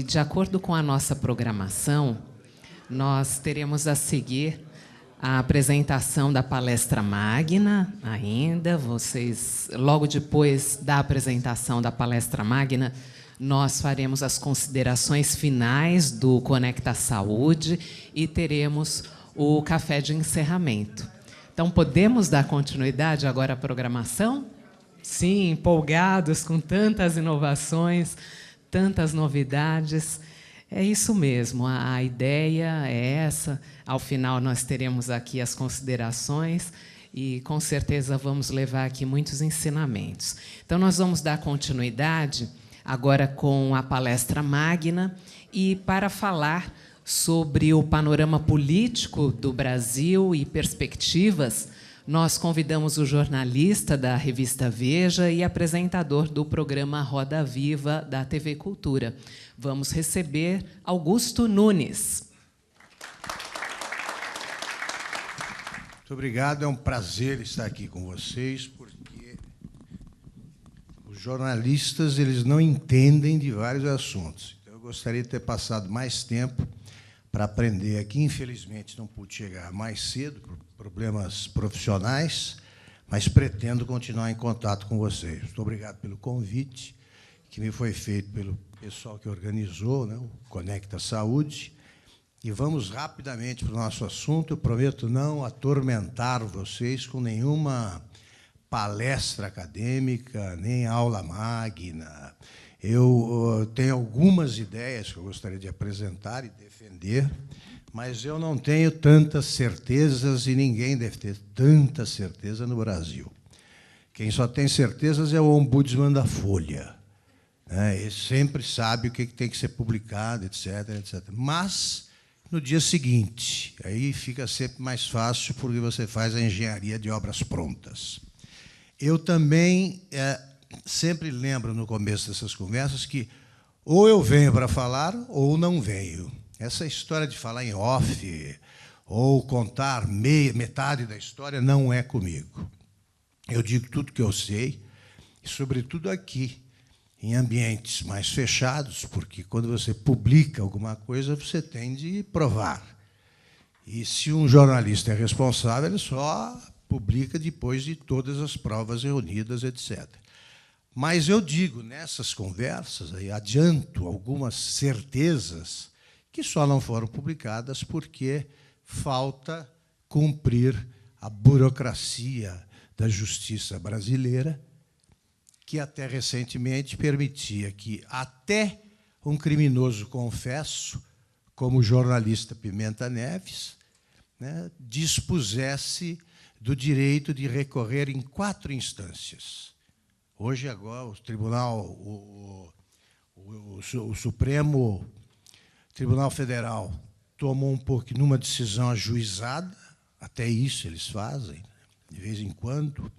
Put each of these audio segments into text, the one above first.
de acordo com a nossa programação, nós teremos a seguir a apresentação da palestra magna ainda. Vocês, logo depois da apresentação da palestra magna, nós faremos as considerações finais do Conecta Saúde e teremos o café de encerramento. Então, podemos dar continuidade agora à programação? Sim, empolgados com tantas inovações, tantas novidades. É isso mesmo, a ideia é essa. Ao final, nós teremos aqui as considerações e, com certeza, vamos levar aqui muitos ensinamentos. Então, nós vamos dar continuidade agora com a palestra magna e para falar sobre o panorama político do Brasil e perspectivas, nós convidamos o jornalista da revista Veja e apresentador do programa Roda Viva da TV Cultura. Vamos receber Augusto Nunes. Muito obrigado, é um prazer estar aqui com vocês, porque os jornalistas eles não entendem de vários assuntos. Então, eu gostaria de ter passado mais tempo para aprender aqui. Infelizmente, não pude chegar mais cedo, por problemas profissionais, mas pretendo continuar em contato com vocês. Muito obrigado pelo convite, que me foi feito pelo pessoal que organizou, né, o Conecta Saúde. E vamos rapidamente para o nosso assunto. Eu prometo não atormentar vocês com nenhuma palestra acadêmica, nem aula magna. Eu tenho algumas ideias que eu gostaria de apresentar e defender, mas eu não tenho tantas certezas e ninguém deve ter tanta certeza no Brasil. Quem só tem certezas é o ombudsman da Folha. Ele sempre sabe o que tem que ser publicado, etc., etc. Mas, no dia seguinte, aí fica sempre mais fácil, porque você faz a engenharia de obras prontas. Eu também sempre lembro, no começo dessas conversas, que ou eu venho para falar ou não venho. Essa história de falar em off ou contar metade da história não é comigo. Eu digo tudo que eu sei, e, sobretudo, aqui, em ambientes mais fechados, porque, quando você publica alguma coisa, você tem de provar. E, se um jornalista é responsável, ele só publica depois de todas as provas reunidas, etc. Mas eu digo, nessas conversas, aí, adianto algumas certezas que só não foram publicadas porque falta cumprir a burocracia da justiça brasileira, que até recentemente permitia que até um criminoso confesso, como o jornalista Pimenta Neves, né, dispusesse do direito de recorrer em 4 instâncias. Hoje, agora, o Tribunal, o Supremo Tribunal Federal tomou um pouco numa decisão ajuizada, até isso eles fazem, de vez em quando.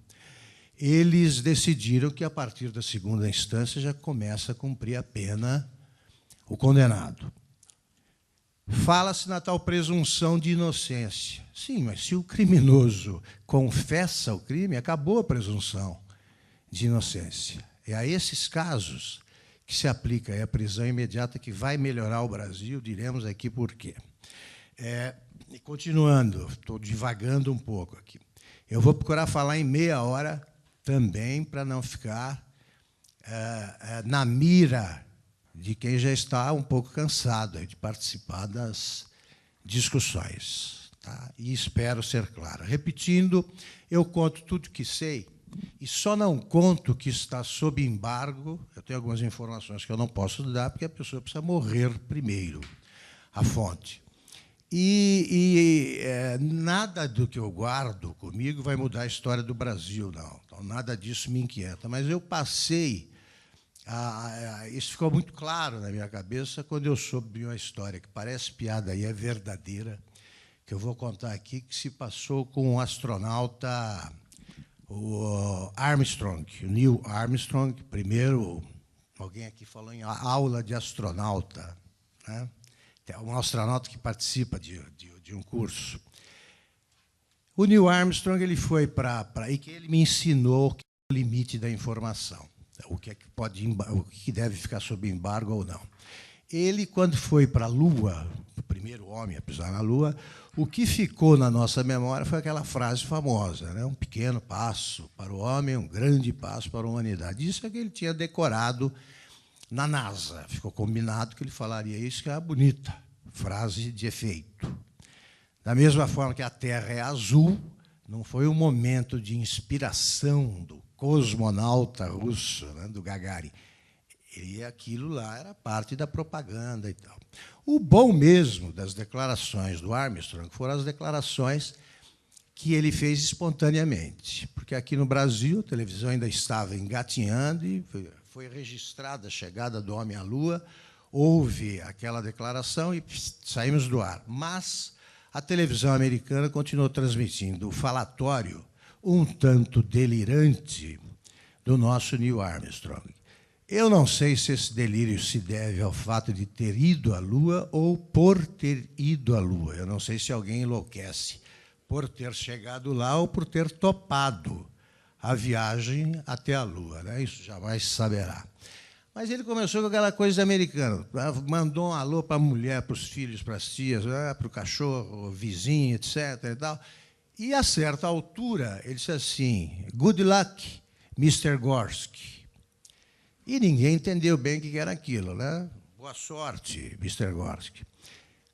Eles decidiram que, a partir da 2ª instância, já começa a cumprir a pena o condenado. Fala-se na tal presunção de inocência. Sim, mas se o criminoso confessa o crime, acabou a presunção de inocência. É a esses casos que se aplica a prisão imediata, que vai melhorar o Brasil. Diremos aqui por quê. E continuando, estou divagando um pouco aqui. Eu vou procurar falar em meia hora também, para não ficar na mira de quem já está um pouco cansado de participar das discussões. Tá? E espero ser claro. Repetindo, eu conto tudo que sei, e só não conto que está sob embargo. Eu tenho algumas informações que eu não posso dar, porque a pessoa precisa morrer primeiro, a fonte. Nada do que eu guardo comigo vai mudar a história do Brasil, não. Então, nada disso me inquieta. Mas eu passei... isso ficou muito claro na minha cabeça quando eu soube uma história que parece piada e é verdadeira, que eu vou contar aqui, que se passou com um astronauta... o Armstrong, o Neil Armstrong, primeiro, alguém aqui falou em aula de astronauta, né? É um astronauta que participa de um curso. O Neil Armstrong ele foi e que ele me ensinou o limite da informação, o que é que pode, o que deve ficar sob embargo ou não. ele, quando foi para a Lua, o primeiro homem a pisar na Lua, o que ficou na nossa memória foi aquela frase famosa, né? Um pequeno passo para o homem, um grande passo para a humanidade. Isso é que ele tinha decorado na NASA. Ficou combinado que ele falaria isso, que é uma bonita frase de efeito. Da mesma forma que a Terra é azul, não foi um momento de inspiração do cosmonauta russo, né, do Gagarin. E aquilo lá era parte da propaganda e tal. O bom mesmo das declarações do Armstrong foram as declarações que ele fez espontaneamente, porque aqui no Brasil a televisão ainda estava engatinhando e foi registrada a chegada do homem à Lua, houve aquela declaração e saímos do ar. Mas a televisão americana continuou transmitindo o falatório um tanto delirante do nosso Neil Armstrong. Eu não sei se esse delírio se deve ao fato de ter ido à Lua ou por ter ido à Lua. Eu não sei se alguém enlouquece por ter chegado lá ou por ter topado a viagem até a Lua, né? Isso jamais se saberá. Mas ele começou com aquela coisa americana. Mandou um alô para a mulher, para os filhos, para as tias, para o cachorro, o vizinho, etc. E tal. E, a certa altura, ele disse assim, good luck, Mr. Gorsky. E ninguém entendeu bem o que era aquilo, né? Boa sorte, Mr. Gorsky.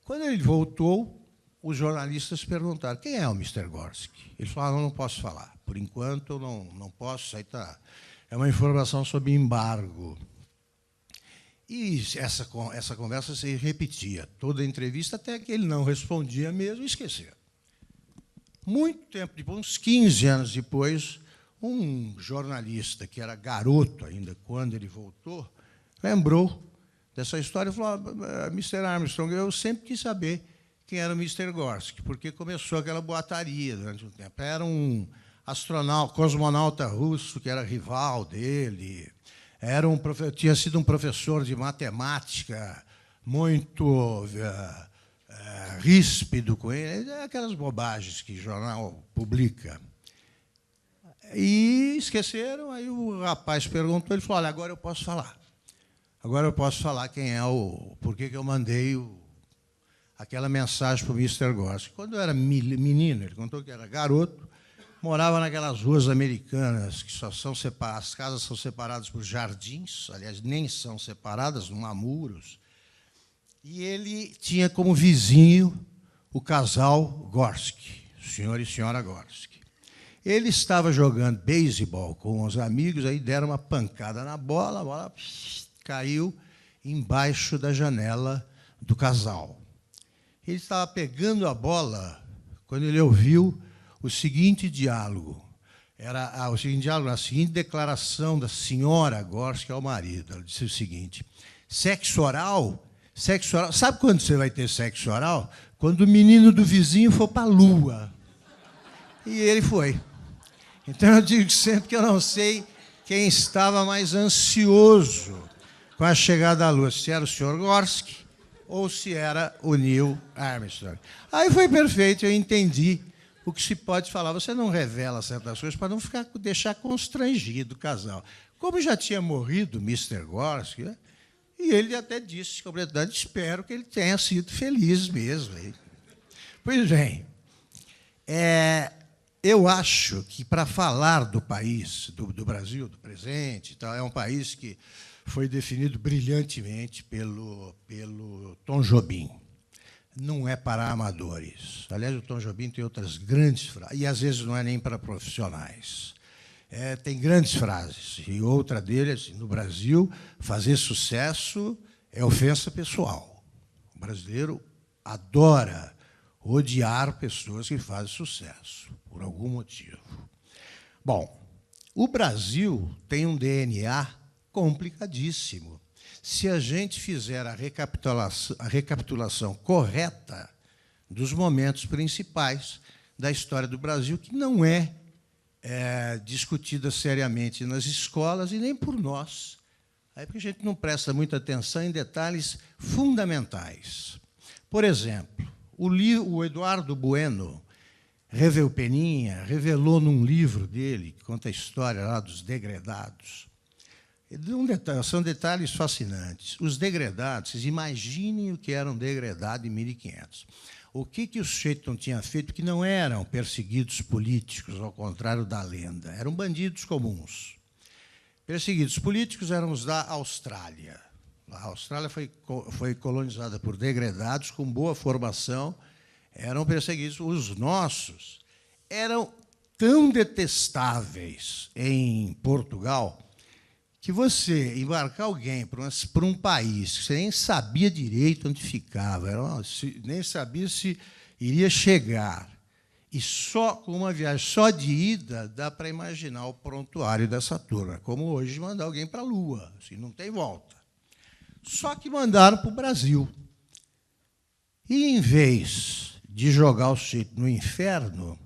Quando ele voltou, os jornalistas perguntaram, quem é o Mr. Gorsky? Ele falou, não posso falar. Por enquanto, eu não posso. Aí tá. É uma informação sob embargo. E essa conversa se repetia, toda a entrevista, até que ele não respondia mesmo e esquecia. Muito tempo depois, uns 15 anos depois, um jornalista, que era garoto ainda quando ele voltou, lembrou dessa história e falou, Mr. Armstrong, eu sempre quis saber quem era o Mr. Gorsky, porque começou aquela boataria durante um tempo. Era um astronauta, cosmonauta russo, que era rival dele, tinha sido um professor de matemática muito ríspido com ele, aquelas bobagens que o jornal publica. E esqueceram, aí o rapaz perguntou, ele falou, olha, agora eu posso falar. Agora eu posso falar quem é por que eu mandei aquela mensagem para o Mr. Gorsky. Quando eu era menino, ele contou que era garoto, morava naquelas ruas americanas que só são separadas, as casas são separadas por jardins, aliás, nem são separadas, não há muros. E ele tinha como vizinho o casal Gorsky, o senhor e senhora Gorsky. Ele estava jogando beisebol com os amigos, aí deram uma pancada na bola, a bola caiu embaixo da janela do casal. Ele estava pegando a bola quando ele ouviu o seguinte diálogo. Era o seguinte diálogo, a seguinte declaração da senhora Gorsky ao marido. Ela disse o seguinte, sexo oral, sabe quando você vai ter sexo oral? Quando o menino do vizinho for para a Lua. E ele foi. Então, eu digo sempre que eu não sei quem estava mais ansioso com a chegada à Lua, se era o senhor Gorsky ou se era o Neil Armstrong. Aí foi perfeito, eu entendi o que se pode falar. Você não revela certas coisas para não deixar constrangido o casal. Como já tinha morrido Mr. Gorsky, né? E ele até disse, com verdade, espero que ele tenha sido feliz mesmo. Pois bem, eu acho que, para falar do país, do Brasil, do presente, tal, é um país que foi definido brilhantemente pelo Tom Jobim. Não é para amadores. Aliás, o Tom Jobim tem outras grandes frases, e às vezes não é nem para profissionais. Tem grandes frases, e outra deles, no Brasil, fazer sucesso é ofensa pessoal. O brasileiro adora odiar pessoas que fazem sucesso, por algum motivo. Bom, o Brasil tem um DNA complicadíssimo. Se a gente fizer a recapitulação correta dos momentos principais da história do Brasil, que não é discutida seriamente nas escolas e nem por nós, aí porque a gente não presta muita atenção em detalhes fundamentais. Por exemplo, o Eduardo Bueno, Peninha, revelou num livro dele, que conta a história lá dos degredados, São detalhes fascinantes. Os degredados, vocês imaginem o que era um degredado em 1500. O que o sujeito não tinha feito, que não eram perseguidos políticos, ao contrário da lenda, eram bandidos comuns. Perseguidos políticos eram os da Austrália. A Austrália foi colonizada por degredados com boa formação, eram perseguidos. Os nossos eram tão detestáveis em Portugal que você embarcar alguém para um país que você nem sabia direito onde ficava, nem sabia se iria chegar, e só com uma viagem só de ida dá para imaginar o prontuário dessa turma, como hoje mandar alguém para a Lua, assim, não tem volta. Só que mandaram para o Brasil. E, em vez de jogar o sujeito no inferno,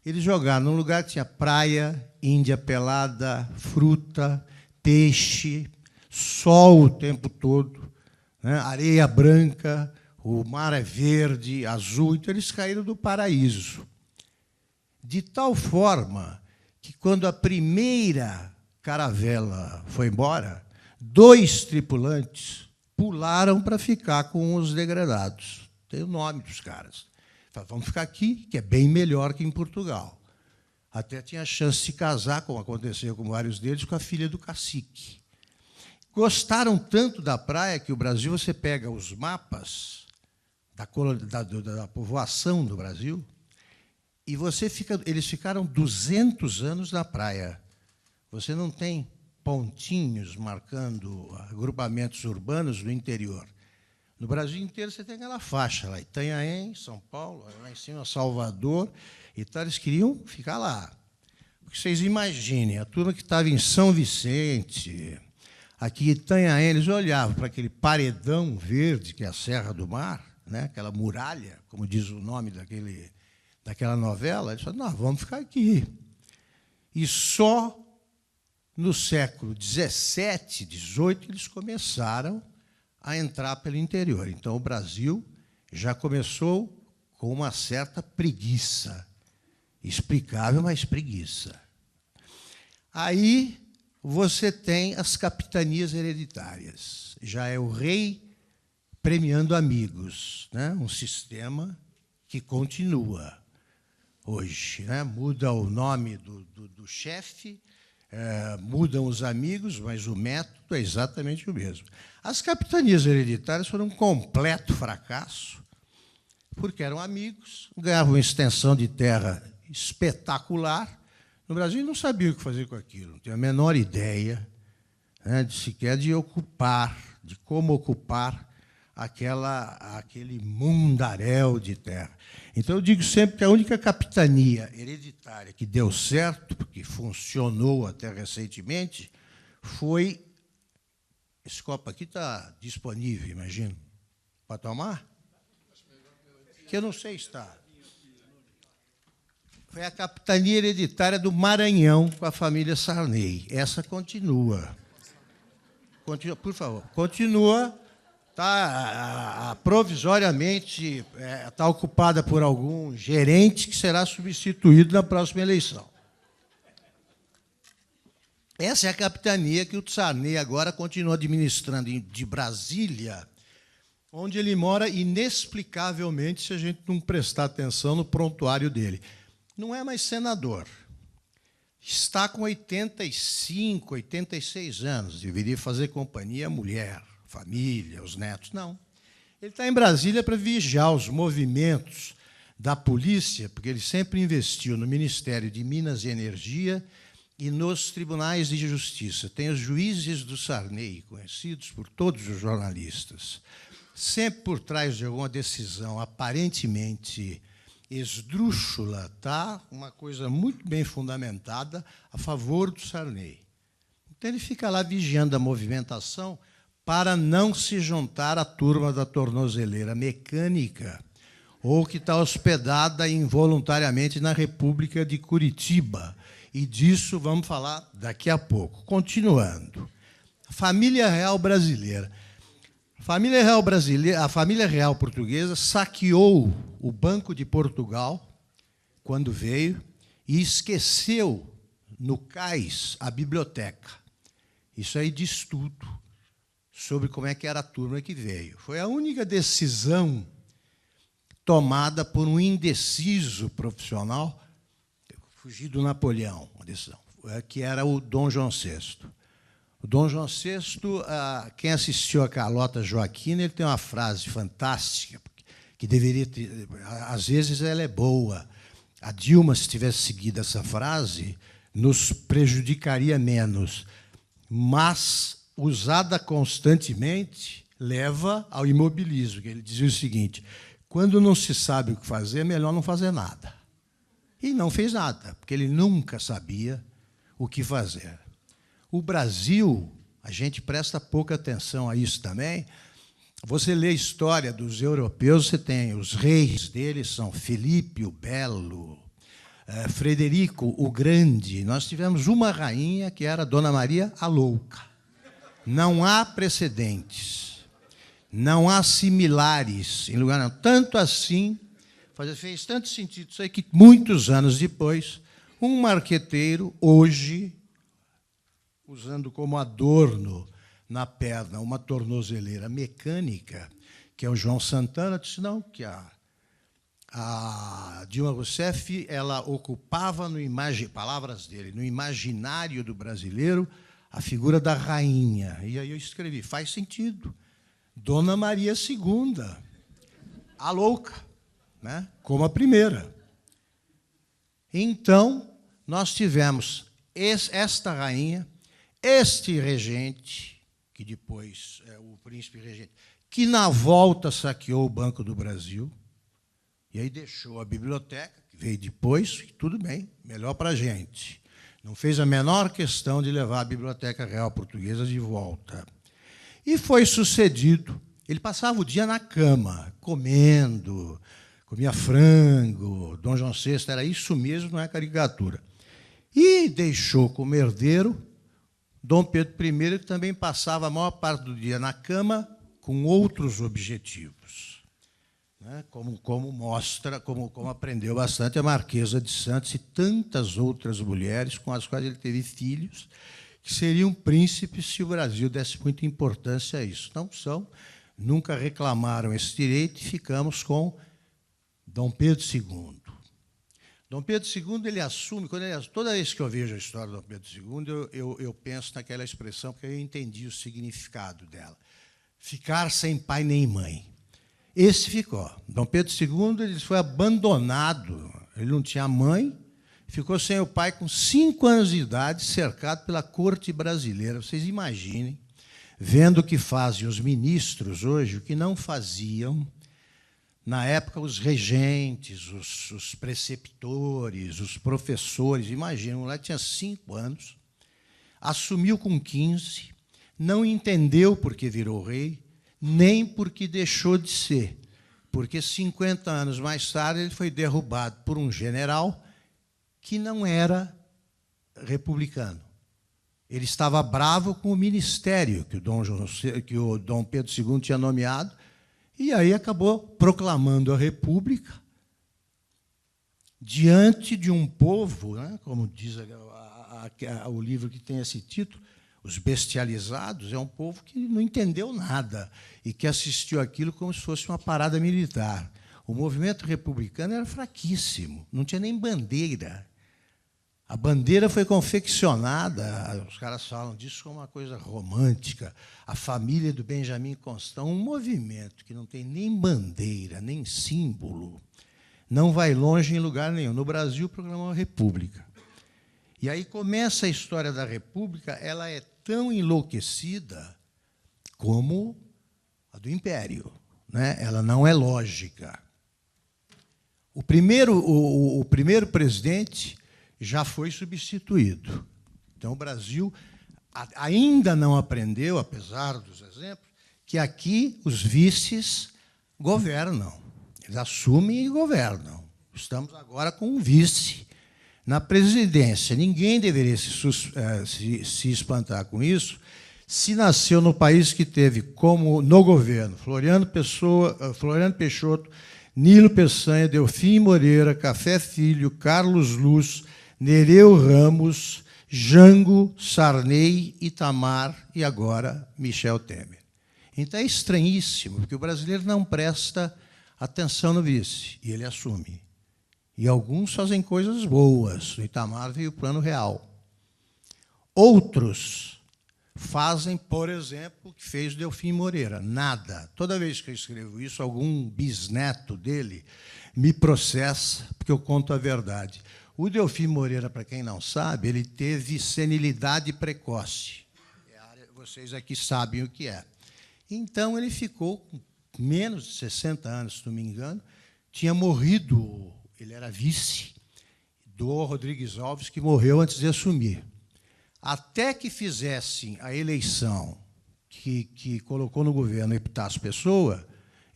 eles jogaram num lugar que tinha praia, índia pelada, fruta, peixe, sol o tempo todo, né? Areia branca, o mar é verde, azul, então eles caíram do paraíso. De tal forma que, quando a primeira caravela foi embora, 2 tripulantes pularam para ficar com os degredados. Tem o nome dos caras. Falaram, vamos ficar aqui, que é bem melhor que em Portugal. Até tinha chance de se casar, como aconteceu com vários deles, com a filha do cacique. Gostaram tanto da praia que o Brasil, você pega os mapas da povoação do Brasil, e eles ficaram 200 anos na praia. Você não tem pontinhos marcando agrupamentos urbanos do interior. No Brasil inteiro você tem aquela faixa lá, Itanhaém, São Paulo, lá em cima Salvador, e tal, eles queriam ficar lá. Porque vocês imaginem, a turma que estava em São Vicente, aqui em Itanhaém, eles olhavam para aquele paredão verde, que é a Serra do Mar, né, aquela muralha, como diz o nome daquela novela, eles falaram, não, vamos ficar aqui. E só no século XVII, XVIII, eles começaram a entrar pelo interior. Então, o Brasil já começou com uma certa preguiça. Explicável, mas preguiça. Aí você tem as capitanias hereditárias. Já é o rei premiando amigos, né? Um sistema que continua hoje, né? Muda o nome do chefe, mudam os amigos, mas o método é exatamente o mesmo. As capitanias hereditárias foram um completo fracasso, porque eram amigos, ganhavam uma extensão de terra espetacular. No Brasil, não sabia o que fazer com aquilo, não tinha a menor ideia, né, sequer de ocupar, de como ocupar aquele mundaréu de terra. Então, eu digo sempre que a única capitania hereditária que deu certo, porque funcionou até recentemente, foi... Esse copo aqui está disponível, imagino. Para tomar? Que eu não sei se está. Foi a capitania hereditária do Maranhão com a família Sarney. Essa continua. Continua, por favor. Continua. Está provisoriamente está ocupada por algum gerente que será substituído na próxima eleição. Essa é a capitania que o Sarney agora continua administrando de Brasília, onde ele mora inexplicavelmente, se a gente não prestar atenção no prontuário dele. Não é mais senador. Está com 85, 86 anos. Deveria fazer companhia à mulher, família, os netos. Não. Ele está em Brasília para vigiar os movimentos da polícia, porque ele sempre investiu no Ministério de Minas e Energia e nos tribunais de justiça. Tem os juízes do Sarney, conhecidos por todos os jornalistas. Sempre por trás de alguma decisão aparentemente esdrúxula, está uma coisa muito bem fundamentada a favor do Sarney. Então, ele fica lá vigiando a movimentação para não se juntar à turma da tornozeleira mecânica ou que está hospedada involuntariamente na República de Curitiba. E disso vamos falar daqui a pouco. Continuando. A família real brasileira. A família real portuguesa saqueou o Banco de Portugal quando veio e esqueceu no cais a biblioteca. Isso aí diz tudo sobre como é que era a turma que veio. Foi a única decisão tomada por um indeciso profissional, fugi do Napoleão, uma decisão, que era o Dom João VI. O Dom João VI, quem assistiu a Carlota Joaquina, ele tem uma frase fantástica, que deveria ter, às vezes ela é boa. A Dilma, se tivesse seguido essa frase, nos prejudicaria menos, mas, usada constantemente, leva ao imobilismo. Ele dizia o seguinte: quando não se sabe o que fazer, é melhor não fazer nada. E não fez nada, porque ele nunca sabia o que fazer. O Brasil, a gente presta pouca atenção a isso também. Você lê a história dos europeus, você tem os reis deles, são Felipe o Belo, Frederico o Grande. Nós tivemos uma rainha que era Dona Maria a Louca. Não há precedentes, não há similares em lugar nenhum. Tanto assim, fez tanto sentido isso aí que, muitos anos depois, um marqueteiro, hoje, usando como adorno na perna uma tornozeleira mecânica, que é o João Santana, disse não, que a Dilma Rousseff ela ocupava, palavras dele, no imaginário do brasileiro, a figura da rainha. E aí eu escrevi, faz sentido. Dona Maria II, a louca, né? Como a primeira. Então, nós tivemos esta rainha, este regente, que depois é o príncipe regente, que na volta saqueou o Banco do Brasil, e aí deixou a biblioteca, que veio depois, e tudo bem, melhor para a gente. Não fez a menor questão de levar a Biblioteca Real Portuguesa de volta. E foi sucedido. Ele passava o dia na cama, comendo, comia frango, Dom João VI, era isso mesmo, não é caricatura. E deixou como herdeiro Dom Pedro I, que também passava a maior parte do dia na cama com outros objetivos, né? Como mostra, como aprendeu bastante a Marquesa de Santos e tantas outras mulheres com as quais ele teve filhos, que seriam príncipes se o Brasil desse muita importância a isso. Não são, nunca reclamaram esse direito e ficamos com Dom Pedro II. Dom Pedro II, ele assume, toda vez que eu vejo a história de Dom Pedro II, eu penso naquela expressão, porque eu entendi o significado dela. Ficar sem pai nem mãe. Esse ficou. Dom Pedro II ele foi abandonado, ele não tinha mãe, ficou sem o pai com 5 anos de idade, cercado pela corte brasileira. Vocês imaginem, vendo o que fazem os ministros hoje, o que não faziam na época, os regentes, os preceptores, os professores. Imagina, o moleque tinha 5 anos, assumiu com 15, não entendeu por que virou rei, nem por que deixou de ser, porque 50 anos mais tarde ele foi derrubado por um general que não era republicano. Ele estava bravo com o ministério que o Dom Pedro II tinha nomeado, e aí acabou proclamando a República diante de um povo, né, como diz o livro que tem esse título, Os Bestializados, é um povo que não entendeu nada e que assistiu aquilo como se fosse uma parada militar. O movimento republicano era fraquíssimo, não tinha nem bandeira. A bandeira foi confeccionada, os caras falam disso como uma coisa romântica, a família do Benjamin Constant, um movimento que não tem nem bandeira, nem símbolo, não vai longe em lugar nenhum. No Brasil, proclamou a República. E aí começa a história da República, ela é tão enlouquecida como a do Império, né? Ela não é lógica. O primeiro presidente já foi substituído. Então, o Brasil ainda não aprendeu, apesar dos exemplos, que aqui os vices governam. Eles assumem e governam. Estamos agora com um vice na presidência. Ninguém deveria se espantar com isso, se nasceu no país que teve como no governo Floriano Peixoto, Nilo Peçanha, Delfim Moreira, Café Filho, Carlos Luz, Nereu Ramos, Jango, Sarney, Itamar e agora Michel Temer. Então é estranhíssimo, porque o brasileiro não presta atenção no vice, e ele assume. E alguns fazem coisas boas. No Itamar veio o Plano Real. Outros fazem, por exemplo, o que fez o Delfim Moreira. Nada. Toda vez que eu escrevo isso, algum bisneto dele me processa, porque eu conto a verdade. O Delfim Moreira, para quem não sabe, ele teve senilidade precoce. Vocês aqui sabem o que é. Então, ele ficou com menos de 60 anos, se não me engano, tinha morrido, ele era vice do Rodrigues Alves, que morreu antes de assumir. Até que fizessem a eleição que colocou no governo Epitácio Pessoa,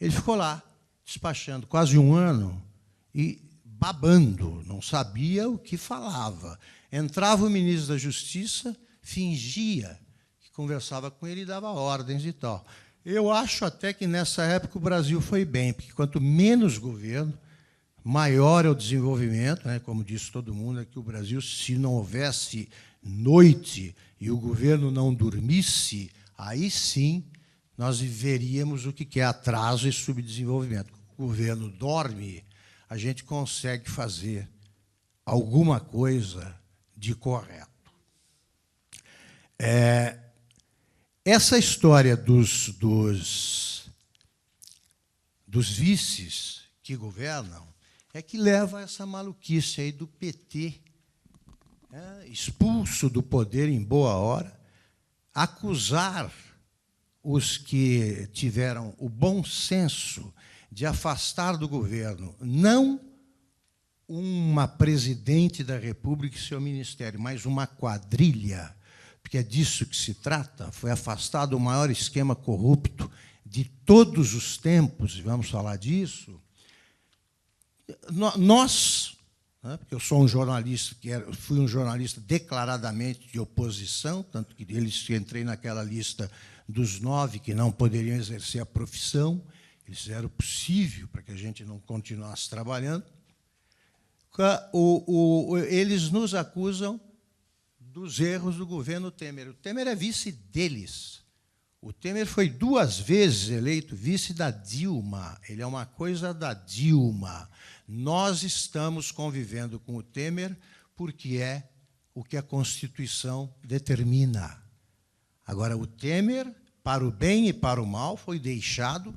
ele ficou lá, despachando quase um ano e babando, não sabia o que falava. Entrava o ministro da Justiça, fingia que conversava com ele e dava ordens e tal. Eu acho até que, nessa época, o Brasil foi bem, porque quanto menos governo, maior é o desenvolvimento, né? Como disse todo mundo, é que o Brasil, se não houvesse noite e o governo não dormisse, aí sim nós viveríamos o que é atraso e subdesenvolvimento. O governo dorme, a gente consegue fazer alguma coisa de correto. Essa história dos vices que governam é que leva a essa maluquice aí do PT, expulso do poder em boa hora, acusar os que tiveram o bom senso de afastar do governo, não uma presidente da República e seu ministério, mas uma quadrilha, porque é disso que se trata. Foi afastado o maior esquema corrupto de todos os tempos, e vamos falar disso. Nós, porque eu sou um jornalista, fui um jornalista declaradamente de oposição, tanto que entrei naquela lista dos 9 que não poderiam exercer a profissão, eles fizeram o possível para que a gente não continuasse trabalhando. Eles nos acusam dos erros do governo Temer. O Temer é vice deles. O Temer foi 2 vezes eleito vice da Dilma. Ele é uma coisa da Dilma. Nós estamos convivendo com o Temer porque é o que a Constituição determina. Agora, o Temer, para o bem e para o mal, foi deixado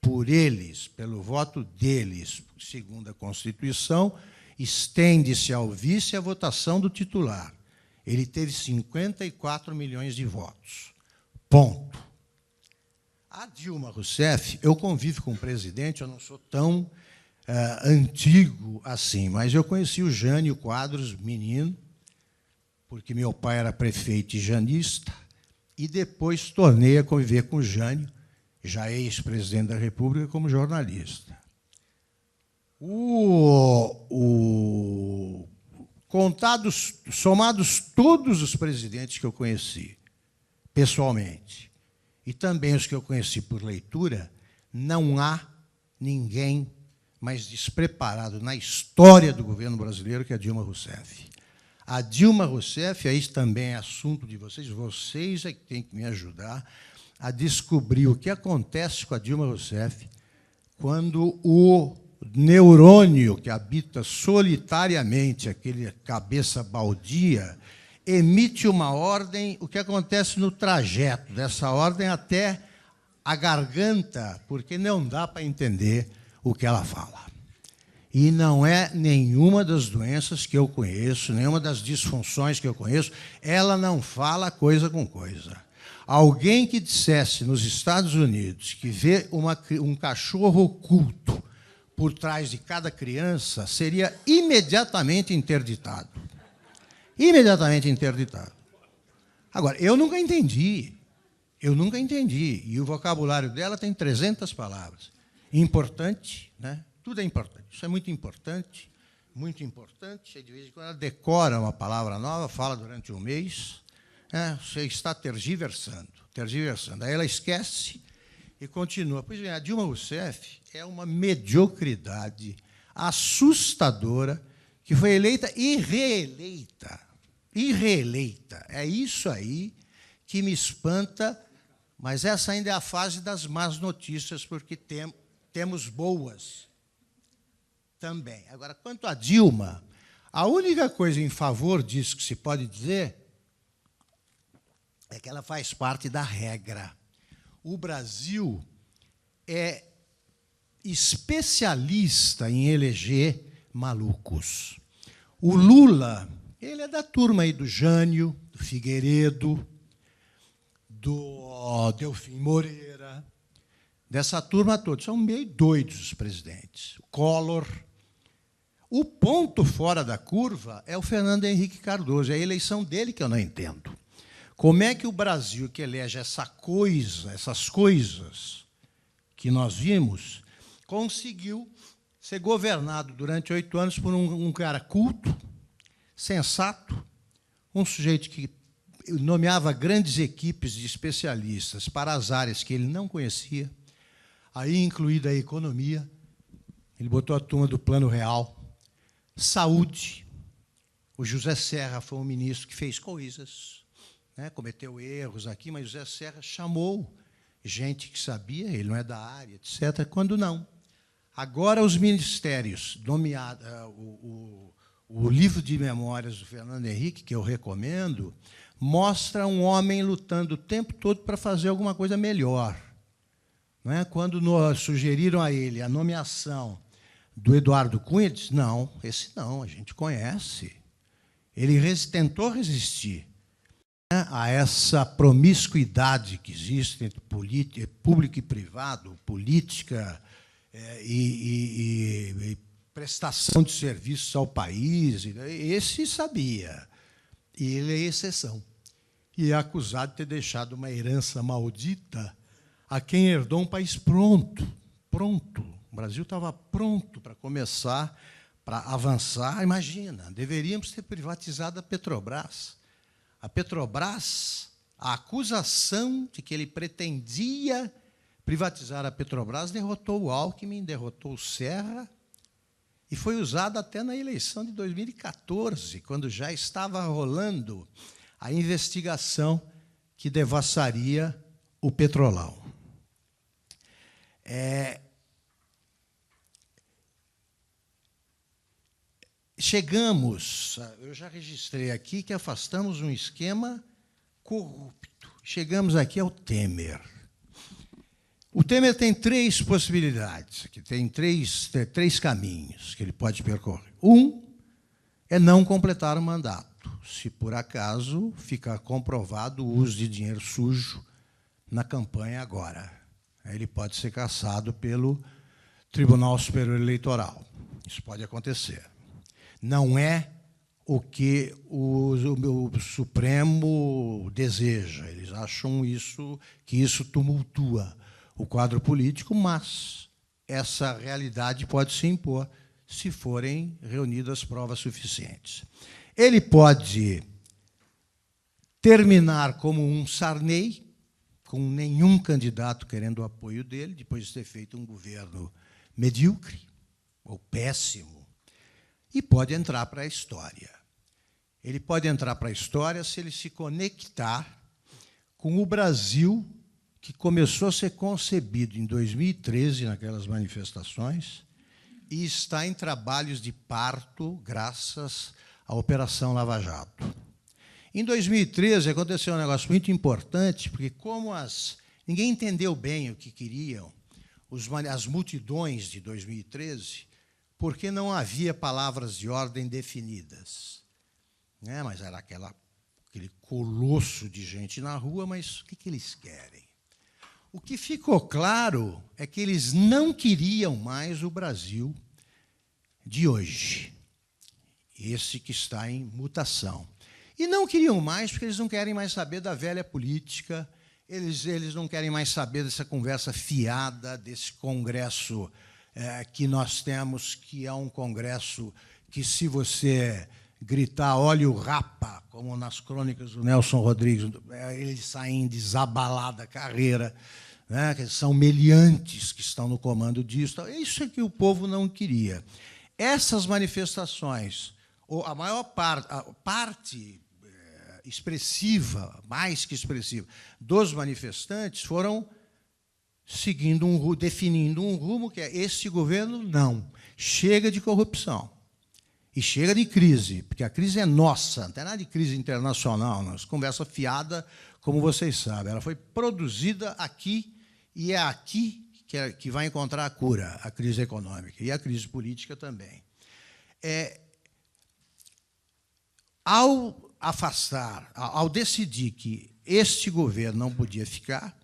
por eles, pelo voto deles. Segundo a Constituição, estende-se ao vice a votação do titular. Ele teve 54 milhões de votos. Ponto. A Dilma Rousseff, eu convivo com o presidente, eu não sou tão antigo assim, mas eu conheci o Jânio Quadros, menino, porque meu pai era prefeito e janista, e depois tornei a conviver com o Jânio, já ex-presidente da República, como jornalista. Somados todos os presidentes que eu conheci, pessoalmente, e também os que eu conheci por leitura, não há ninguém mais despreparado na história do governo brasileiro que a Dilma Rousseff. A Dilma Rousseff, aí também é assunto de vocês é que têm que me ajudar a descobrir o que acontece com a Dilma Rousseff quando o neurônio que habita solitariamente aquele cabeça baldia emite uma ordem, o que acontece no trajeto dessa ordem até a garganta, porque não dá para entender o que ela fala. E não é nenhuma das doenças que eu conheço, nenhuma das disfunções que eu conheço, ela não fala coisa com coisa. Alguém que dissesse nos Estados Unidos que vê um cachorro oculto por trás de cada criança seria imediatamente interditado. Imediatamente interditado. Agora, eu nunca entendi. E o vocabulário dela tem 300 palavras. Importante, né? Tudo é importante. Isso é muito importante, muito importante. De vez em quando ela decora uma palavra nova, fala durante um mês. Você está tergiversando. Aí ela esquece e continua. Pois bem, a Dilma Rousseff é uma mediocridade assustadora que foi eleita e reeleita. e reeleita. É isso aí que me espanta, mas essa ainda é a fase das más notícias, porque temos boas também. Agora, quanto a Dilma, a única coisa em favor disso que se pode dizer é que ela faz parte da regra. O Brasil é especialista em eleger malucos. O Lula, ele é da turma aí do Jânio, do Figueiredo, do Delfim Moreira, dessa turma toda. São meio doidos os presidentes. O Collor. O ponto fora da curva é o Fernando Henrique Cardoso. É a eleição dele que eu não entendo. Como é que o Brasil, que elege essas coisas que nós vimos, conseguiu ser governado durante 8 anos por um cara culto, sensato, um sujeito que nomeava grandes equipes de especialistas para as áreas que ele não conhecia, aí incluída a economia, ele botou a turma do Plano Real, saúde. O José Serra foi um ministro que fez coisas, né, cometeu erros aqui, mas José Serra chamou gente que sabia, ele não é da área, etc., quando não. Agora, os ministérios, nomeado, o livro de memórias do Fernando Henrique, que eu recomendo, mostra um homem lutando o tempo todo para fazer alguma coisa melhor. Não é? Quando sugeriram a ele a nomeação do Eduardo Cunha, ele disse, não, esse não, a gente conhece. Ele tentou resistir, né, a essa promiscuidade que existe entre público e privado, política e prestação de serviços ao país. Esse sabia. E ele é exceção. E é acusado de ter deixado uma herança maldita a quem herdou um país pronto. O Brasil estava pronto para começar, para avançar. Imagina, deveríamos ter privatizado a Petrobras. A Petrobras, a acusação de que ele pretendia privatizar a Petrobras derrotou o Alckmin, derrotou o Serra, e foi usada até na eleição de 2014, quando já estava rolando a investigação que devassaria o Petrolão. Chegamos, eu já registrei aqui que afastamos um esquema corrupto. Chegamos aqui ao Temer. O Temer tem 3 possibilidades, tem três caminhos que ele pode percorrer. Um é não completar o mandato, se por acaso ficar comprovado o uso de dinheiro sujo na campanha agora. Ele pode ser cassado pelo Tribunal Superior Eleitoral. Isso pode acontecer. Não é o que o Supremo deseja. Eles acham que isso tumultua o quadro político, mas essa realidade pode se impor se forem reunidas provas suficientes. Ele pode terminar como um Sarney, com nenhum candidato querendo o apoio dele, depois de ter feito um governo medíocre ou péssimo, e pode entrar para a história. Ele pode entrar para a história se ele se conectar com o Brasil que começou a ser concebido em 2013, naquelas manifestações, e está em trabalhos de parto graças à Operação Lava Jato. Em 2013, aconteceu um negócio muito importante, porque como ninguém entendeu bem o que queriam as multidões de 2013, porque não havia palavras de ordem definidas. Né? Mas era aquele colosso de gente na rua, mas o que eles querem? O que ficou claro é que eles não queriam mais o Brasil de hoje, esse que está em mutação. E não queriam mais porque eles não querem mais saber da velha política, eles não querem mais saber dessa conversa fiada, desse Congresso que nós temos, que é um Congresso que, se você gritar "olha o rapa", como nas crônicas do Nelson Rodrigues, eles saem desabalada a carreira, né, que são meliantes que estão no comando disso. Isso é que o povo não queria. Essas manifestações, ou a maior parte expressiva, mais que expressiva, dos manifestantes foram definindo um rumo que é: este governo não, chega de corrupção e chega de crise, porque a crise é nossa, não tem nada de crise internacional, não. Conversa fiada, como vocês sabem, ela foi produzida aqui e é aqui que vai encontrar a cura, a crise econômica e a crise política também. Ao afastar, ao decidir que este governo não podia ficar,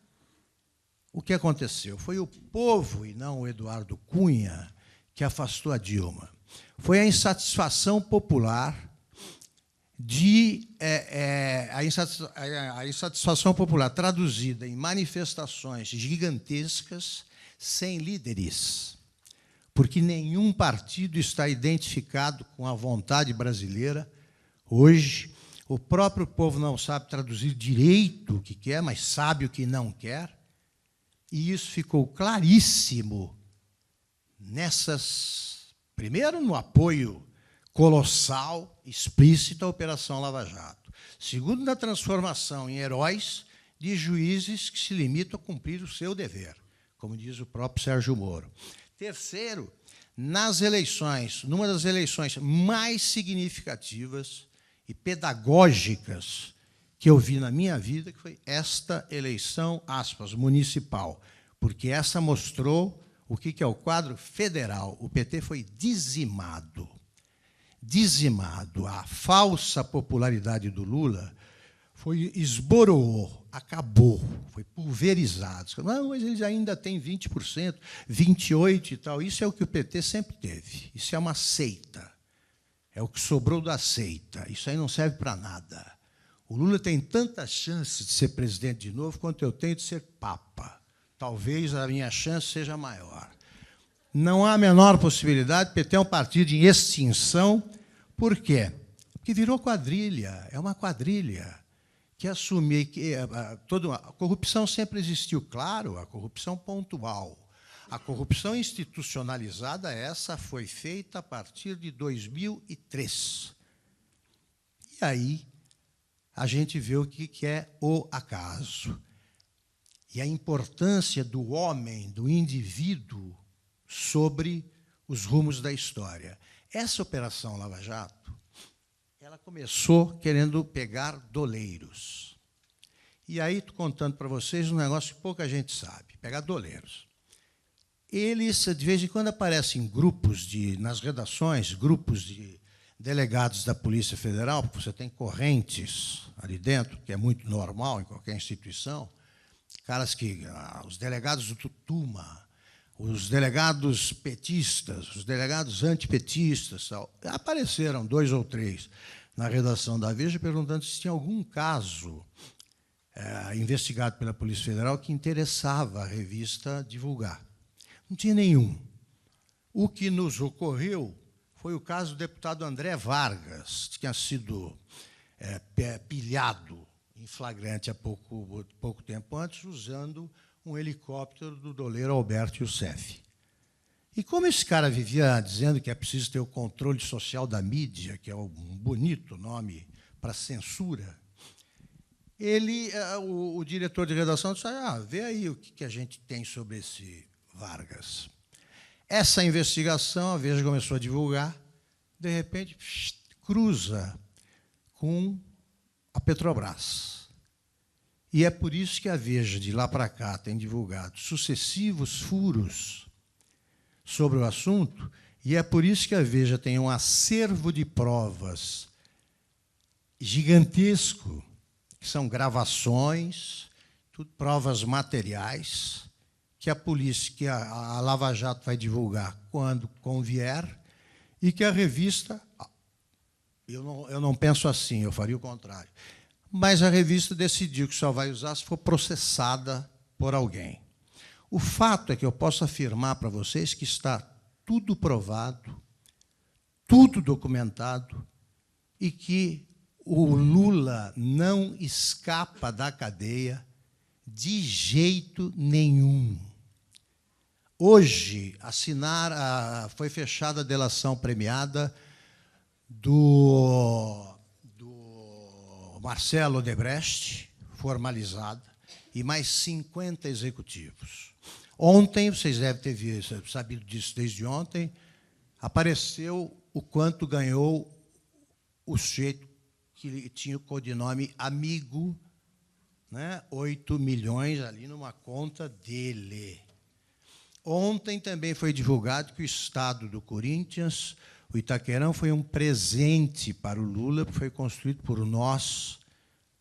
o que aconteceu? Foi o povo, e não o Eduardo Cunha, que afastou a Dilma. Foi a insatisfação popular a insatisfação popular traduzida em manifestações gigantescas sem líderes, porque nenhum partido está identificado com a vontade brasileira hoje. O próprio povo não sabe traduzir direito o que quer, mas sabe o que não quer. E isso ficou claríssimo primeiro, no apoio colossal, explícito à Operação Lava Jato. Segundo, na transformação em heróis de juízes que se limitam a cumprir o seu dever, como diz o próprio Sérgio Moro. Terceiro, nas eleições, numa das eleições mais significativas e pedagógicas que eu vi na minha vida, que foi esta eleição, aspas, municipal, porque essa mostrou o que é o quadro federal. O PT foi dizimado. Dizimado. A falsa popularidade do Lula esboroou, acabou, foi pulverizado. Não, mas eles ainda têm 20%, 28% e tal. Isso é o que o PT sempre teve. Isso é uma seita. É o que sobrou da seita. Isso aí não serve para nada. O Lula tem tantas chances de ser presidente de novo quanto eu tenho de ser papa. Talvez a minha chance seja maior. Não há a menor possibilidade. O PT é um partido em extinção. Por quê? Porque virou quadrilha. É uma quadrilha que assume que a corrupção sempre existiu, claro, a corrupção pontual. A corrupção institucionalizada, essa foi feita a partir de 2003. E aí a gente vê o que é o acaso. E a importância do homem, do indivíduo, sobre os rumos da história. Essa Operação Lava Jato, ela começou querendo pegar doleiros. E aí, estou contando para vocês um negócio que pouca gente sabe, pegar doleiros. Eles, de vez em quando, aparecem grupos nas redações, grupos de delegados da Polícia Federal, porque você tem correntes ali dentro, que é muito normal em qualquer instituição, caras os delegados do Tutuma, os delegados petistas, os delegados antipetistas, tal. Apareceram 2 ou 3 na redação da Veja perguntando se tinha algum caso investigado pela Polícia Federal que interessava a revista divulgar. Não tinha nenhum. O que nos ocorreu foi o caso do deputado André Vargas, que tinha sido pilhado em flagrante há pouco tempo antes, usando um helicóptero do doleiro Alberto Youssef. E como esse cara vivia dizendo que é preciso ter o controle social da mídia, que é um bonito nome para censura, o diretor de redação disse: vê aí o que a gente tem sobre esse Vargas. Essa investigação, a Veja começou a divulgar, de repente, cruza com a Petrobras. E é por isso que a Veja, de lá para cá, tem divulgado sucessivos furos sobre o assunto, e é por isso que a Veja tem um acervo de provas gigantesco, que são gravações, provas materiais, que a polícia, que a Lava Jato vai divulgar quando convier, e que a revista, eu não penso assim, eu faria o contrário, mas a revista decidiu que só vai usar se for processada por alguém. O fato é que eu posso afirmar para vocês que está tudo provado, tudo documentado, e que o Lula não escapa da cadeia de jeito nenhum. Hoje, foi fechada a delação premiada do Marcelo Odebrecht, formalizada, e mais 50 executivos. Ontem, vocês devem ter sabido disso desde ontem, apareceu o quanto ganhou o sujeito que tinha o codinome Amigo, né? 8 milhões ali numa conta dele. Ontem também foi divulgado que o estádio do Corinthians, o Itaquerão, foi um presente para o Lula, que foi construído por nós,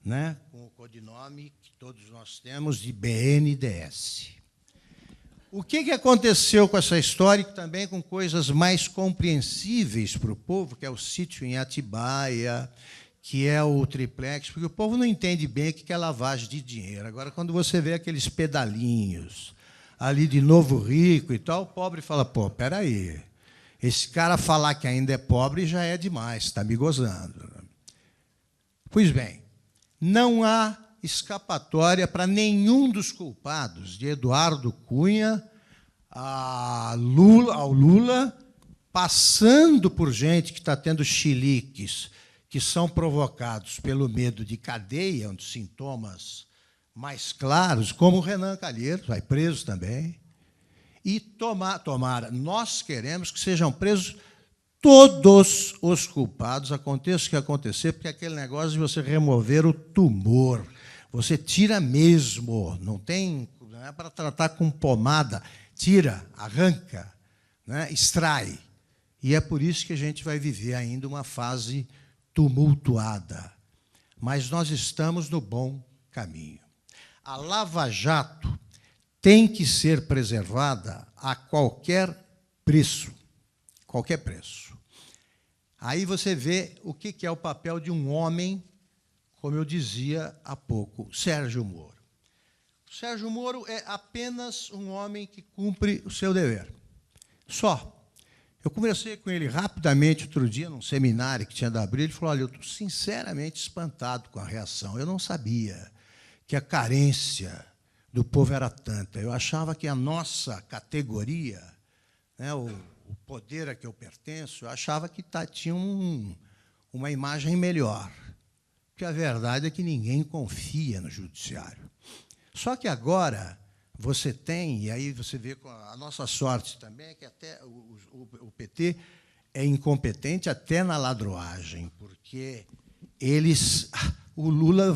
né? Com o codinome que todos nós temos de BNDES. O que aconteceu com essa história, e também com coisas mais compreensíveis para o povo, que é o sítio em Atibaia, que é o triplex, porque o povo não entende bem o que é lavagem de dinheiro. Agora, quando você vê aqueles pedalinhos ali de Novo Rico e tal, o pobre fala, pô, peraí, esse cara falar que ainda é pobre já é demais, está me gozando. Pois bem, não há escapatória para nenhum dos culpados, de Eduardo Cunha ao Lula, passando por gente que está tendo chiliques, que são provocados pelo medo de cadeia, onde sintomas mais claros, como o Renan Calheiros, vai preso também, e nós queremos que sejam presos todos os culpados, aconteça o que acontecer, porque é aquele negócio de você remover o tumor. Você tira mesmo, não é para tratar com pomada, tira, arranca, né, extrai. E é por isso que a gente vai viver ainda uma fase tumultuada. Mas nós estamos no bom caminho. A Lava Jato tem que ser preservada a qualquer preço. Qualquer preço. Aí você vê o que é o papel de um homem, como eu dizia há pouco, Sérgio Moro. O Sérgio Moro é apenas um homem que cumpre o seu dever. Só. Eu conversei com ele rapidamente outro dia, num seminário que tinha da Abril, ele falou, olha, eu estou sinceramente espantado com a reação. Eu não sabia que a carência do povo era tanta. Eu achava que a nossa categoria, né, o poder a que eu pertenço, eu achava que tinha uma imagem melhor. Porque a verdade é que ninguém confia no judiciário. Só que agora você tem, e aí você vê com a nossa sorte também, é que até o PT é incompetente até na ladroagem, porque o Lula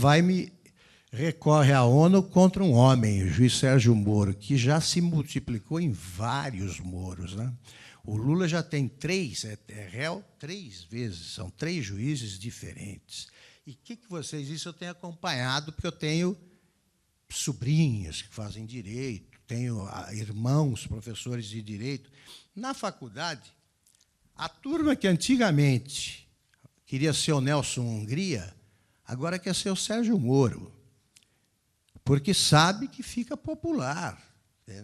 recorre à ONU contra um homem, o juiz Sérgio Moro, que já se multiplicou em vários Moros, né? O Lula já tem réu 3 vezes, são 3 juízes diferentes. E o que vocês... Isso eu tenho acompanhado, porque eu tenho sobrinhos que fazem direito, tenho irmãos, professores de direito. Na faculdade, a turma que antigamente queria ser o Nelson Hungria, agora quer ser o Sérgio Moro, porque sabe que fica popular.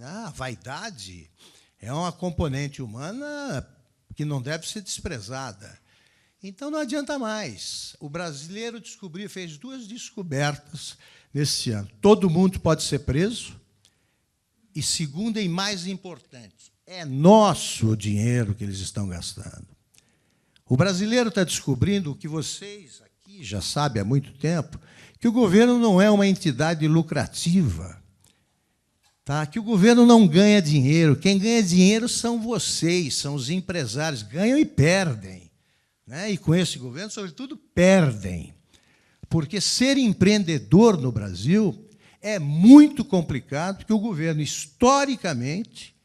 A vaidade é uma componente humana que não deve ser desprezada. Então, não adianta mais. O brasileiro fez 2 descobertas nesse ano. Todo mundo pode ser preso. E, segunda e mais importante, é nosso o dinheiro que eles estão gastando. O brasileiro está descobrindo o que vocês aqui já sabem há muito tempo, que o governo não é uma entidade lucrativa, tá? Que o governo não ganha dinheiro. Quem ganha dinheiro são vocês, são os empresários. Ganham e perdem. Né? E com esse governo, sobretudo, perdem. Porque ser empreendedor no Brasil é muito complicado, porque o governo, historicamente,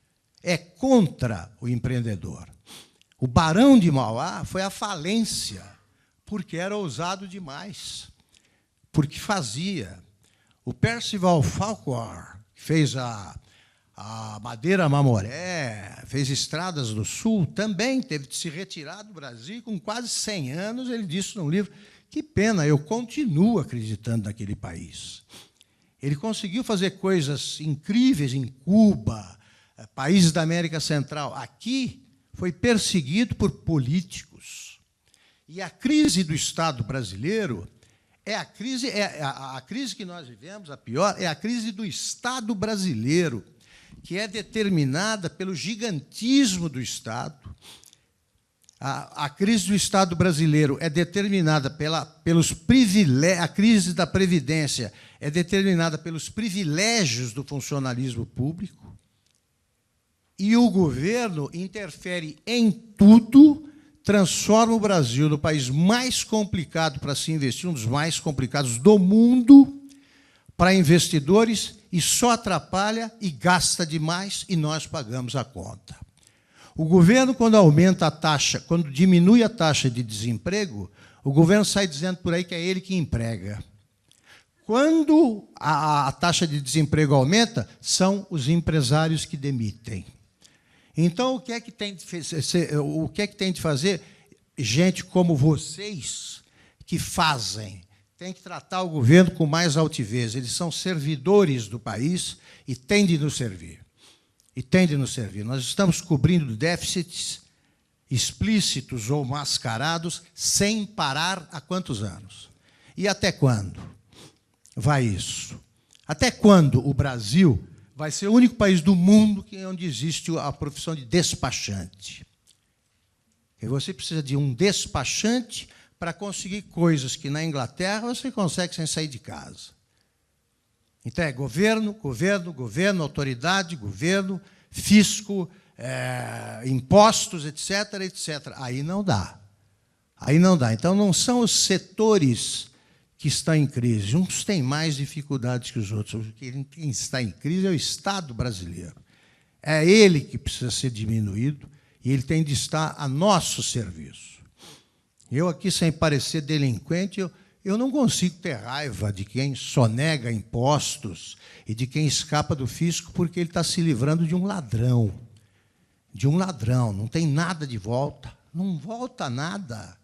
é contra o empreendedor. O Barão de Mauá foi à falência, porque era ousado demais, porque fazia. O Percival Falcoar, que fez a Madeira Mamoré, fez Estradas do Sul, também teve de se retirar do Brasil. Com quase 100 anos, ele disse num livro, que pena, eu continuo acreditando naquele país. Ele conseguiu fazer coisas incríveis em Cuba, países da América Central. Aqui, foi perseguido por políticos. E a crise do Estado brasileiro a crise que nós vivemos, a pior, é a crise do Estado brasileiro, que é determinada pelo gigantismo do Estado, A crise do Estado brasileiro é determinada pelos privilégios, a crise da Previdência é determinada pelos privilégios do funcionalismo público, e o governo interfere em tudo, transforma o Brasil no país mais complicado para se investir, um dos mais complicados do mundo, para investidores, e só atrapalha e gasta demais, e nós pagamos a conta. O governo, quando aumenta a taxa, quando diminui a taxa de desemprego, o governo sai dizendo por aí que é ele que emprega. Quando a taxa de desemprego aumenta, são os empresários que demitem. Então, o que é que tem de fazer? Gente como vocês, que fazem, tem que tratar o governo com mais altivez. Eles são servidores do país e têm de nos servir. Nós estamos cobrindo déficits explícitos ou mascarados sem parar há quantos anos? E até quando vai isso? Até quando o Brasil vai ser o único país do mundo onde existe a profissão de despachante? E você precisa de um despachante para conseguir coisas que na Inglaterra você consegue sem sair de casa. Então, é governo, autoridade, governo, fisco, impostos, etc., etc. Aí não dá. Então, não são os setores que estão em crise. Uns têm mais dificuldades que os outros. Quem está em crise é o Estado brasileiro. É ele que precisa ser diminuído e ele tem de estar a nosso serviço. Eu aqui, sem parecer delinquente, eu não consigo ter raiva de quem sonega impostos e de quem escapa do fisco porque ele está se livrando de um ladrão. Não tem nada de volta. Não volta nada.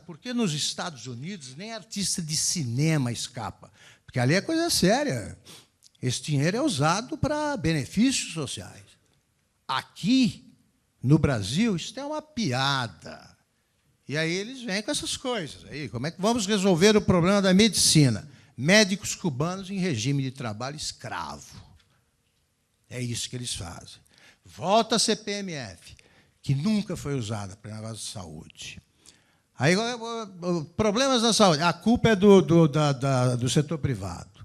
Porque nos Estados Unidos nem artista de cinema escapa. Porque ali é coisa séria. Esse dinheiro é usado para benefícios sociais. Aqui, no Brasil, isso é uma piada. E aí eles vêm com essas coisas. Aí, como é que vamos resolver o problema da medicina? Médicos cubanos em regime de trabalho escravo. É isso que eles fazem. Volta a CPMF, que nunca foi usada para negócio de saúde. Aí, problemas da saúde. A culpa é do setor privado.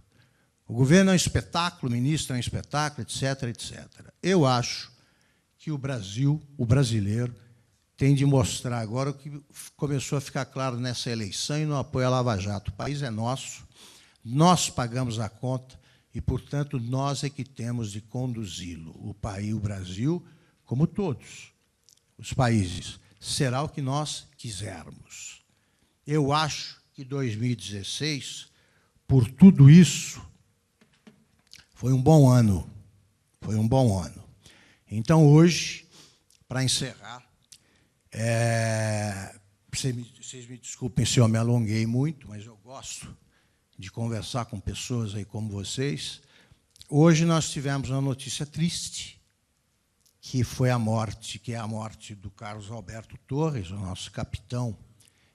O governo é um espetáculo, o ministro é um espetáculo, etc., etc. Eu acho que o brasileiro, tem de mostrar agora o que começou a ficar claro nessa eleição e no apoio à Lava Jato. O país é nosso, nós pagamos a conta e, portanto, nós é que temos de conduzi-lo. O Brasil, como todos os países, será o que nós quisermos. Eu acho que 2016, por tudo isso, foi um bom ano. Então, hoje, para encerrar, vocês me desculpem se eu me alonguei muito, mas eu gosto de conversar com pessoas aí como vocês. Hoje nós tivemos uma notícia triste, que é a morte do Carlos Alberto Torres, o nosso capitão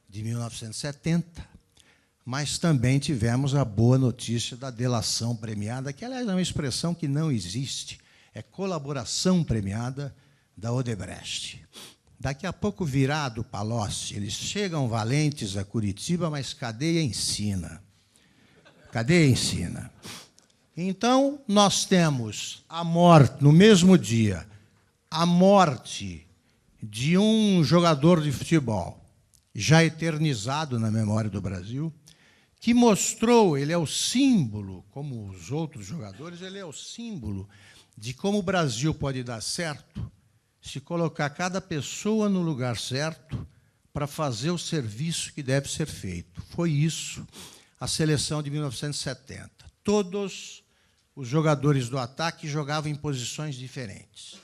de 1970, mas também tivemos a boa notícia da delação premiada, que, aliás, é uma expressão que não existe, é colaboração premiada da Odebrecht. Daqui a pouco virá do Palocci, eles chegam valentes a Curitiba, mas cadeia ensina. Então, nós temos a morte, no mesmo dia, a morte de um jogador de futebol, já eternizado na memória do Brasil, que mostrou, ele é o símbolo, como os outros jogadores, ele é o símbolo de como o Brasil pode dar certo se colocar cada pessoa no lugar certo para fazer o serviço que deve ser feito. Foi isso a seleção de 1970. Todos os jogadores do ataque jogavam em posições diferentes.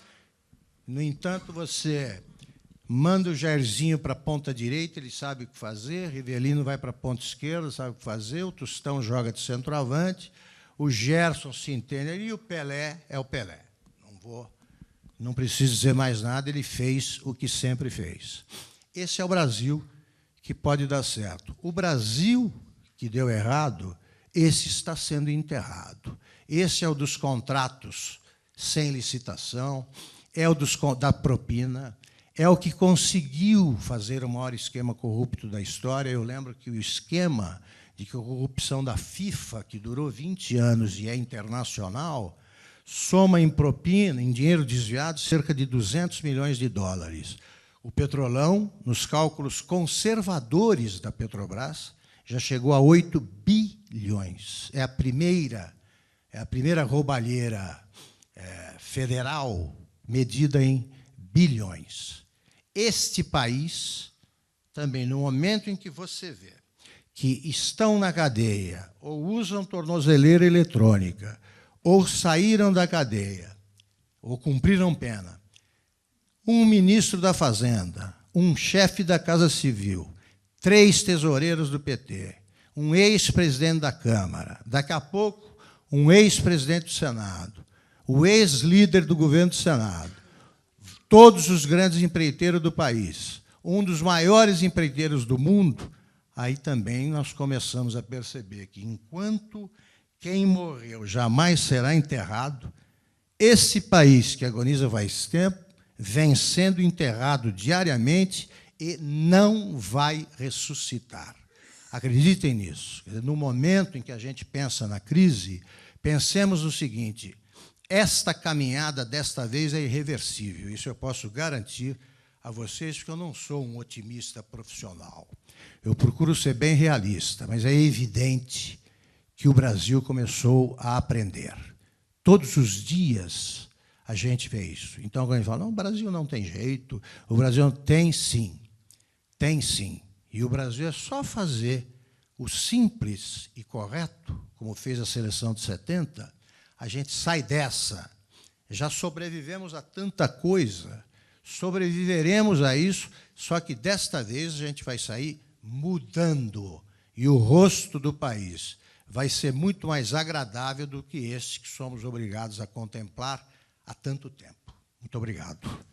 No entanto, você manda o Jairzinho para a ponta direita, ele sabe o que fazer, Rivelino vai para a ponta esquerda, sabe o que fazer, o Tostão joga de centroavante, o Gerson se entende ali, e o Pelé é o Pelé. Não preciso dizer mais nada, ele fez o que sempre fez. Esse é o Brasil que pode dar certo. O Brasil que deu errado, esse está sendo enterrado. Esse é o dos contratos sem licitação, é o da propina, é o que conseguiu fazer o maior esquema corrupto da história. Eu lembro que o esquema de corrupção da FIFA, que durou 20 anos e é internacional, soma em propina, em dinheiro desviado, cerca de 200 milhões de dólares. O Petrolão, nos cálculos conservadores da Petrobras, já chegou a 8 bilhões. É a primeira roubalheira federal medida em bilhões. Este país, também, no momento em que você vê que estão na cadeia, ou usam tornozeleira eletrônica, ou saíram da cadeia, ou cumpriram pena, um ministro da Fazenda, um chefe da Casa Civil, 3 tesoureiros do PT, um ex-presidente da Câmara, daqui a pouco um ex-presidente do Senado, o ex-líder do governo do Senado, todos os grandes empreiteiros do país, um dos maiores empreiteiros do mundo, aí também nós começamos a perceber que, enquanto quem morreu jamais será enterrado, esse país que agoniza faz tempo vem sendo enterrado diariamente e não vai ressuscitar. Acreditem nisso. No momento em que a gente pensa na crise, pensemos no seguinte: esta caminhada, desta vez, é irreversível. Isso eu posso garantir a vocês, porque eu não sou um otimista profissional. Eu procuro ser bem realista, mas é evidente que o Brasil começou a aprender. Todos os dias a gente vê isso. Então, quando a gente fala, não, o Brasil não tem jeito, o Brasil tem sim. Tem sim. E o Brasil é só fazer o simples e correto, como fez a seleção de 70, a gente sai dessa. Já sobrevivemos a tanta coisa, sobreviveremos a isso, só que desta vez a gente vai sair mudando. E o rosto do país vai ser muito mais agradável do que este que somos obrigados a contemplar há tanto tempo. Muito obrigado.